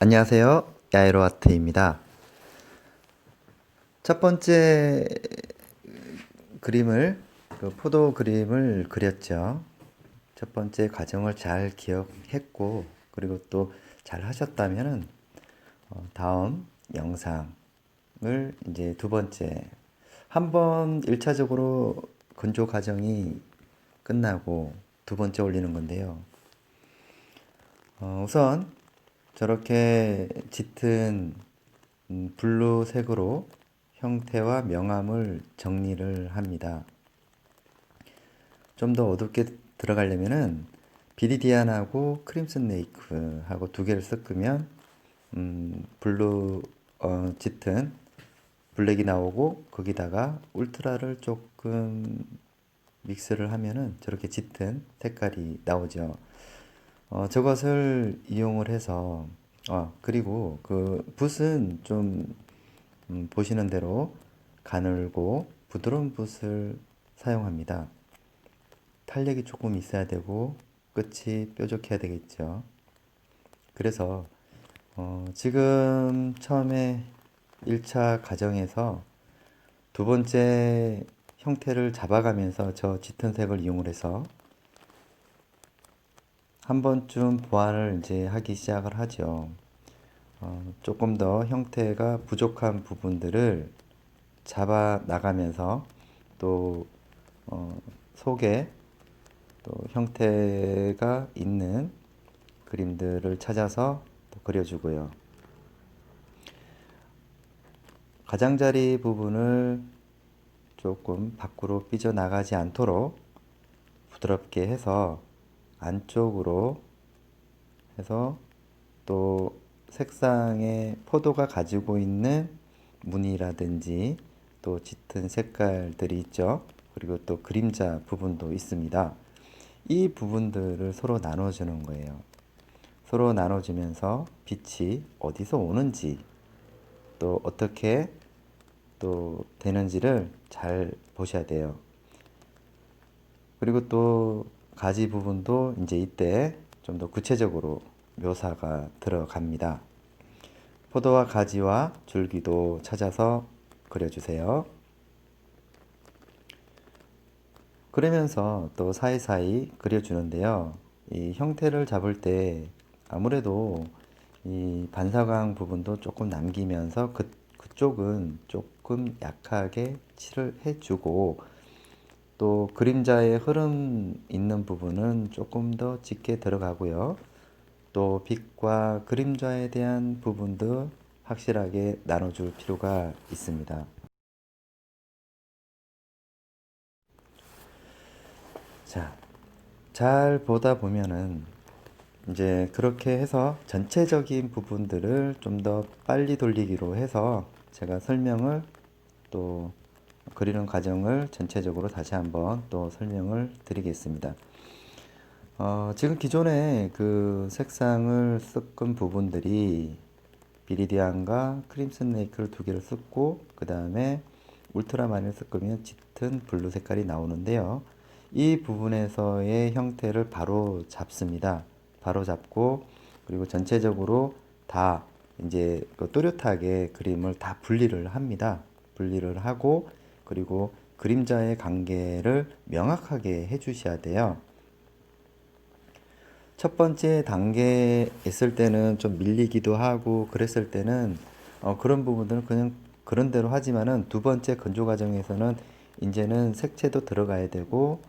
안녕하세요. 야에로 아트입니다. 첫 번째 그림을, 포도 그림을 그렸죠. 첫 번째 과정을 잘 기억했고, 그리고 또 잘 하셨다면은, 다음 영상을 이제 두 번째, 한 번 1차적으로 건조 과정이 끝나고 두 번째 올리는 건데요. 우선 저렇게 짙은 블루색으로 형태와 명암을 정리를 합니다. 좀 더 어둡게 들어가려면은 비리디안하고 크림슨 레이크하고 두 개를 섞으면 블루 짙은 블랙이 나오고 거기다가 울트라를 조금 믹스를 하면은 저렇게 짙은 색깔이 나오죠. 저것을 이용을 해서 그리고 그 붓은 좀 보시는 대로 가늘고 부드러운 붓을 사용합니다. 탄력이 조금 있어야 되고 끝이 뾰족해야 되겠죠. 그래서 지금 처음에 1차 과정에서 두 번째 형태를 잡아가면서 저 짙은 색을 이용을 해서 한 번쯤 보완을 이제 하기 시작을 하죠. 조금 더 형태가 부족한 부분들을 잡아 나가면서 또 속에 또 형태가 있는 그림들을 찾아서 또 그려주고요. 가장자리 부분을 조금 밖으로 삐져나가지 않도록 부드럽게 해서 안쪽으로 해서 또 색상의 포도가 가지고 있는 무늬라든지 또 짙은 색깔들이 있죠. 그리고 또 그림자 부분도 있습니다. 이 부분들을 서로 나눠주는 거예요. 서로 나눠주면서 빛이 어디서 오는지 또 어떻게 또 되는지를 잘 보셔야 돼요. 그리고 또 가지 부분도 이제 이때 좀 더 구체적으로 묘사가 들어갑니다. 포도와 가지와 줄기도 찾아서 그려주세요. 그러면서 또 사이사이 그려주는데요. 이 형태를 잡을 때 아무래도 이 반사광 부분도 조금 남기면서 그쪽은 조금 약하게 칠을 해주고 또 그림자의 흐름 있는 부분은 조금 더 짙게 들어가고요. 또 빛과 그림자에 대한 부분도 확실하게 나눠줄 필요가 있습니다. 자, 잘 보다 보면은 이제 그렇게 해서 전체적인 부분들을 좀 더 빨리 돌리기로 해서 제가 설명을 또 그리는 과정을 전체적으로 다시 한번 또 설명을 드리겠습니다. 지금 기존에 그 색상을 섞은 부분들이 비리디안과 크림슨 레이크를 두 개를 섞고 그 다음에 울트라마린을 섞으면 짙은 블루 색깔이 나오는데요. 이 부분에서의 형태를 바로 잡습니다. 바로 잡고 그리고 전체적으로 다 이제 그 또렷하게 그림을 다 분리를 합니다. 분리를 하고 그리고 그림자의 관계를 명확하게 해주셔야 돼요. 첫 번째 단계에 있을 때는 좀 밀리기도 하고 그랬을 때는 그런 부분들은 그냥 그런 대로 하지만은 두 번째 건조 과정에서는 이제는 색채도 들어가야 되고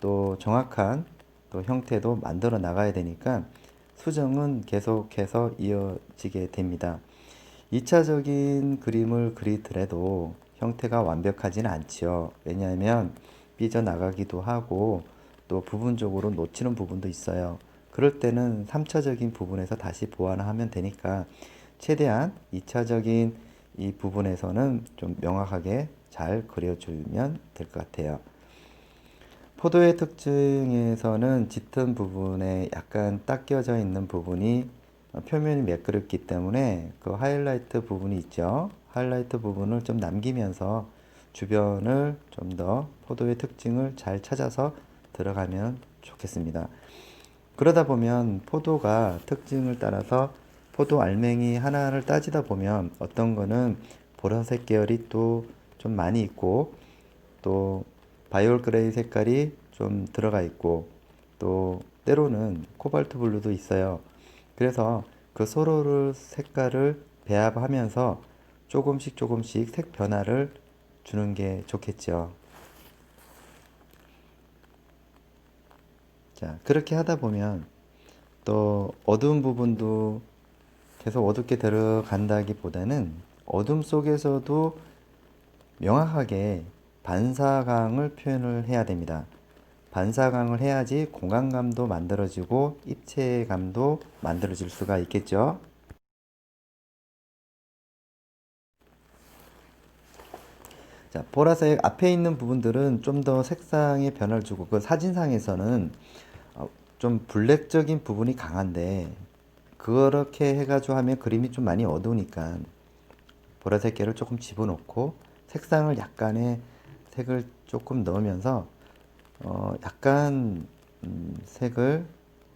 또 정확한 또 형태도 만들어 나가야 되니까 수정은 계속해서 이어지게 됩니다. 2차적인 그림을 그리더라도 형태가 완벽하지는 않지요. 왜냐하면 삐져나가기도 하고 또 부분적으로 놓치는 부분도 있어요. 그럴 때는 3차적인 부분에서 다시 보완하면 되니까 최대한 2차적인 이 부분에서는 좀 명확하게 잘 그려주면 될 것 같아요. 포도의 특징에서는 짙은 부분에 약간 닦여져 있는 부분이 표면이 매끄럽기 때문에 그 하이라이트 부분이 있죠. 하이라이트 부분을 좀 남기면서 주변을 좀 더 포도의 특징을 잘 찾아서 들어가면 좋겠습니다. 그러다 보면 포도가 특징을 따라서 포도 알맹이 하나를 따지다 보면 어떤 거는 보라색 계열이 또 좀 많이 있고, 또 바이올 그레이 색깔이 좀 들어가 있고, 또 때로는 코발트 블루도 있어요. 그래서 그 서로를 색깔을 배합하면서 조금씩 조금씩 색 변화를 주는 게 좋겠죠. 자, 그렇게 하다 보면 또 어두운 부분도 계속 어둡게 들어간다기보다는 어둠 속에서도 명확하게 반사광을 표현을 해야 됩니다. 반사광을 해야지 공간감도 만들어지고 입체감도 만들어질 수가 있겠죠. 자, 보라색 앞에 있는 부분들은 좀 더 색상의 변화를 주고, 그 사진상에서는 좀 블랙적인 부분이 강한데, 그렇게 해가지고 하면 그림이 좀 많이 어두우니까 보라색 계를 조금 집어넣고 색상을 약간의 색을 조금 넣으면서 약간 색을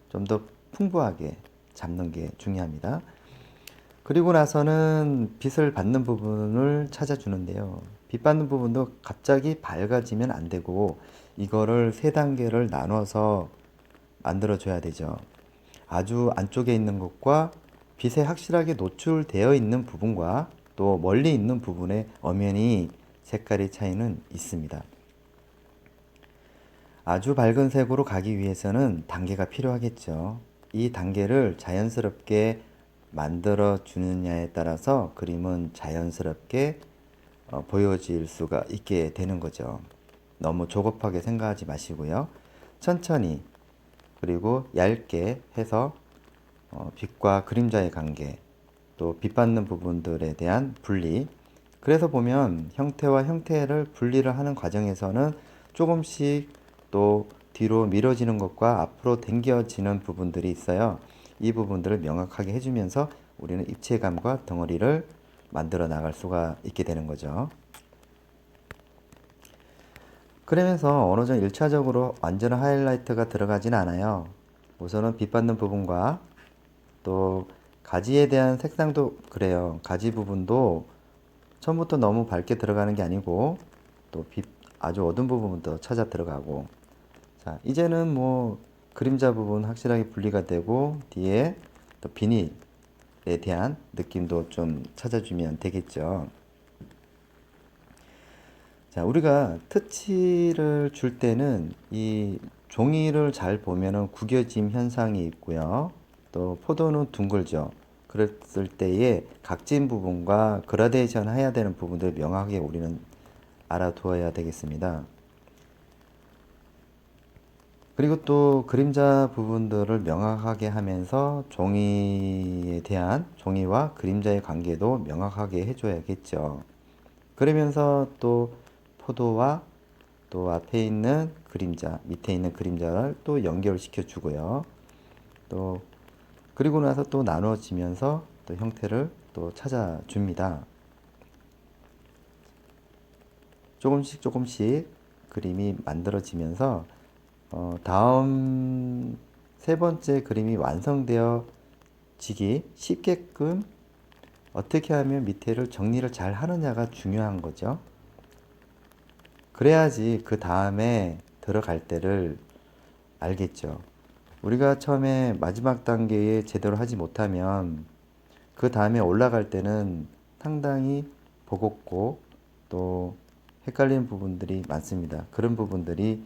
좀 더 풍부하게 잡는 게 중요합니다. 그리고 나서는 빛을 받는 부분을 찾아주는데요. 빛 받는 부분도 갑자기 밝아지면 안 되고 이거를 세 단계를 나눠서 만들어 줘야 되죠. 아주 안쪽에 있는 것과 빛에 확실하게 노출되어 있는 부분과 또 멀리 있는 부분의 엄연히 색깔의 차이는 있습니다. 아주 밝은 색으로 가기 위해서는 단계가 필요하겠죠. 이 단계를 자연스럽게 만들어 주느냐에 따라서 그림은 자연스럽게 보여질 수가 있게 되는 거죠. 너무 조급하게 생각하지 마시고요. 천천히 그리고 얇게 해서 빛과 그림자의 관계, 또 빛받는 부분들에 대한 분리. 그래서 보면 형태와 형태를 분리를 하는 과정에서는 조금씩 또 뒤로 미뤄지는 것과 앞으로 당겨지는 부분들이 있어요. 이 부분들을 명확하게 해주면서 우리는 입체감과 덩어리를 만들어 나갈 수가 있게 되는 거죠. 그러면서 어느 정도 1차적으로 완전한 하이라이트가 들어가진 않아요. 우선은 빛받는 부분과 또 가지에 대한 색상도 그래요. 가지 부분도 처음부터 너무 밝게 들어가는 게 아니고 또 빛 아주 어두운 부분부터 찾아 들어가고, 자 이제는 뭐 그림자 부분 확실하게 분리가 되고 뒤에 또 비닐에 대한 느낌도 좀 찾아주면 되겠죠. 자, 우리가 터치를 줄 때는 이 종이를 잘 보면은 구겨짐 현상이 있고요. 또 포도는 둥글죠. 그랬을 때에 각진 부분과 그라데이션 해야 되는 부분들 명확하게 우리는 알아두어야 되겠습니다. 그리고 또 그림자 부분들을 명확하게 하면서 종이와 그림자의 관계도 명확하게 해줘야겠죠. 그러면서 또 포도와 또 앞에 있는 그림자, 밑에 있는 그림자를 또 연결시켜 주고요. 또 그리고 나서 또 나눠지면서 또 형태를 또 찾아줍니다. 조금씩 조금씩 그림이 만들어지면서 다음 세 번째 그림이 완성되어지기 쉽게끔 어떻게 하면 밑에를 정리를 잘 하느냐가 중요한 거죠. 그래야지 그 다음에 들어갈 때를 알겠죠. 우리가 처음에 마지막 단계에 제대로 하지 못하면 그 다음에 올라갈 때는 상당히 버겁고 또 헷갈리는 부분들이 많습니다. 그런 부분들이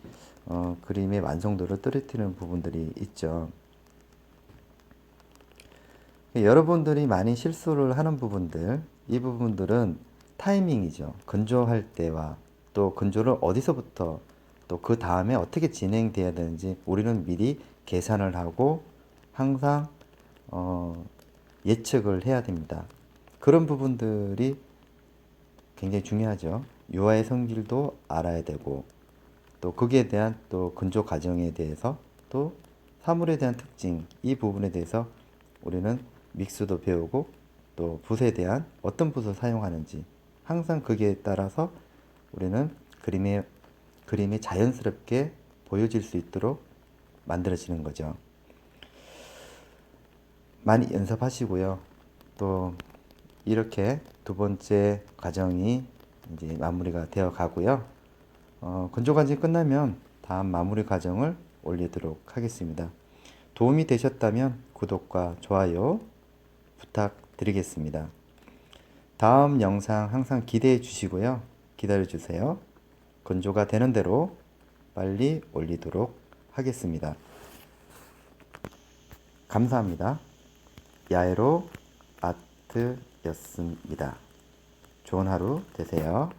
그림의 완성도를 떨어뜨리는 부분들이 있죠. 여러분들이 많이 실수를 하는 부분들, 이 부분들은 타이밍이죠. 건조할 때와 또 건조를 어디서부터 또 그 다음에 어떻게 진행돼야 되는지 우리는 미리 계산을 하고 항상 예측을 해야 됩니다. 그런 부분들이 굉장히 중요하죠. 유화의 성질도 알아야 되고 또 거기에 대한 또 건조 과정에 대해서 또 사물에 대한 특징, 이 부분에 대해서 우리는 믹스도 배우고 또 붓에 대한 어떤 붓을 사용하는지 항상 거기에 따라서 우리는 그림이 자연스럽게 보여질 수 있도록 만들어지는 거죠. 많이 연습하시고요. 또 이렇게 두 번째 과정이 이제 마무리가 되어 가고요. 건조 과정이 끝나면 다음 마무리 과정을 올리도록 하겠습니다. 도움이 되셨다면 구독과 좋아요 부탁드리겠습니다. 다음 영상 항상 기대해 주시고요. 기다려 주세요. 건조가 되는 대로 빨리 올리도록 하겠습니다. 감사합니다. 야에로 아트였습니다. 좋은 하루 되세요.